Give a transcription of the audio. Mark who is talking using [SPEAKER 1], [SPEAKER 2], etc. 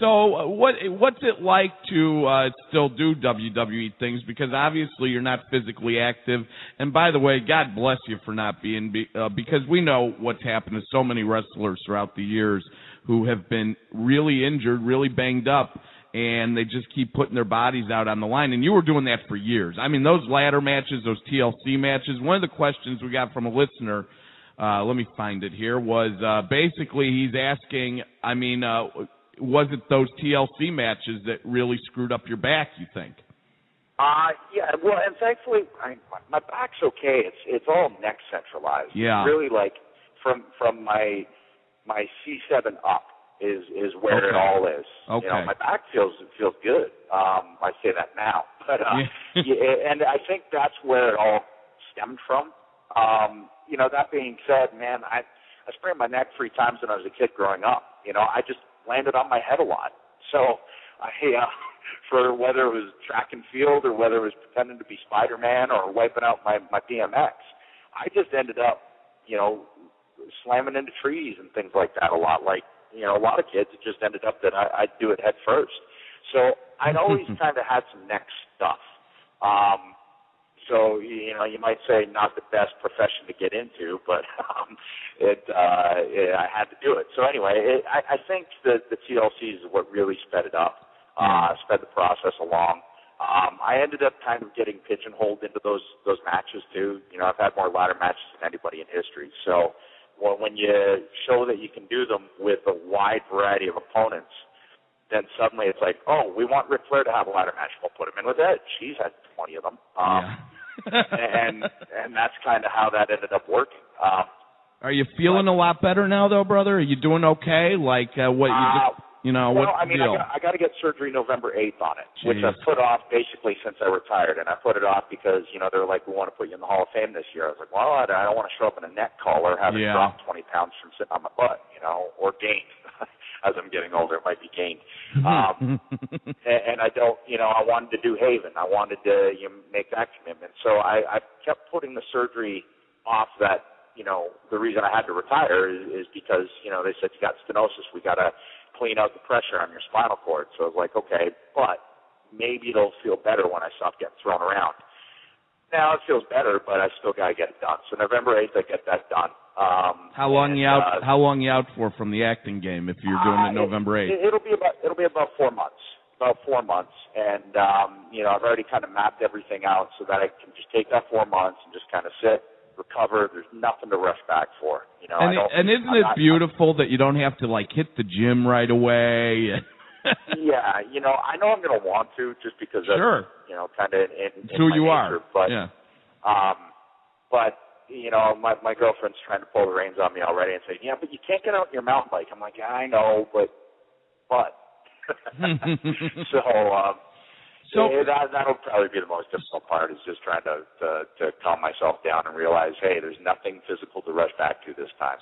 [SPEAKER 1] So what's it like to still do WWE things? Because obviously you're not physically active. And by the way, God bless you for not being, because we know what's happened to so many wrestlers throughout the years who have been really injured, really banged up, and they just keep putting their bodies out on the line. And you were doing that for years. I mean, those ladder matches, those TLC matches, one of the questions we got from a listener, let me find it here, was basically he's asking, I mean, was it those TLC matches that really screwed up your back, you think?
[SPEAKER 2] Yeah, well, and thankfully, my back's okay. It's all neck centralized.
[SPEAKER 1] Yeah.
[SPEAKER 2] It's really like from my C7 up is where it all is.
[SPEAKER 1] Okay.
[SPEAKER 2] You know, my back feels good. I say that now, but yeah, and I think that's where it all stemmed from. You know, that being said, man, I sprained my neck 3 times when I was a kid growing up. You know, I just landed on my head a lot. So for whether it was track and field or whether it was pretending to be Spider-Man or wiping out my BMX, I just ended up, you know, slamming into trees and things like that a lot. Like, you know, a lot of kids, it just ended up that I'd do it head first. So I'd always kind of had some neck stuff. So, you know, you might say not the best profession to get into, but I had to do it. So anyway, I think that the TLCs is what really sped it up, sped the process along. I ended up kind of getting pigeonholed into those matches too. You know, I've had more ladder matches than anybody in history. So when you show that you can do them with a wide variety of opponents, then suddenly it's like, oh, we want Ric Flair to have a ladder match. We'll put him in with Edge. He's had 20 of them. and that's kind of how that ended up working.
[SPEAKER 1] Are you feeling a lot better now, though, brother? Are you doing okay? Like what you just, you know,
[SPEAKER 2] well,
[SPEAKER 1] what's
[SPEAKER 2] I mean,
[SPEAKER 1] the deal?
[SPEAKER 2] I got to get surgery November 8th on it, which I've put off basically since I retired. And I put it off because, you know, they're like, we want to put you in the Hall of Fame this year. I was like, well, I don't want to show up in a neck collar having dropped 20 pounds from sitting on my butt, you know, or gained. As I'm getting older, it might be gained. And I don't, you know, I wanted to do Haven. I wanted to make that commitment. So I kept putting the surgery off that, you know, the reason I had to retire is because, you know, they said you got stenosis. We got to clean out the pressure on your spinal cord. So I was like, okay, but maybe it'll feel better when I stop getting thrown around. Now it feels better, but I still got to get it done. So November 8th, I get that done.
[SPEAKER 1] How long you out? How long you out for from the acting game if you're doing it November 8th?
[SPEAKER 2] It'll be about 4 months. About 4 months, and you know, I've already kind of mapped everything out so that I can just take that 4 months and just kind of sit, recover. There's nothing to rush back for. You know,
[SPEAKER 1] and isn't it beautiful that you don't have to like hit the gym right away?
[SPEAKER 2] Yeah, you know, I know I'm going to want to just because of, you know, kind of in
[SPEAKER 1] who
[SPEAKER 2] my
[SPEAKER 1] you
[SPEAKER 2] nature,
[SPEAKER 1] are.
[SPEAKER 2] but
[SPEAKER 1] but
[SPEAKER 2] you know, my girlfriend's trying to pull the reins on me already and say, yeah, but you can't get out on your mountain bike. I'm like, yeah, I know, but. So that'll probably be the most difficult part, is just trying to calm myself down and realize, hey, there's nothing physical to rush back to this time.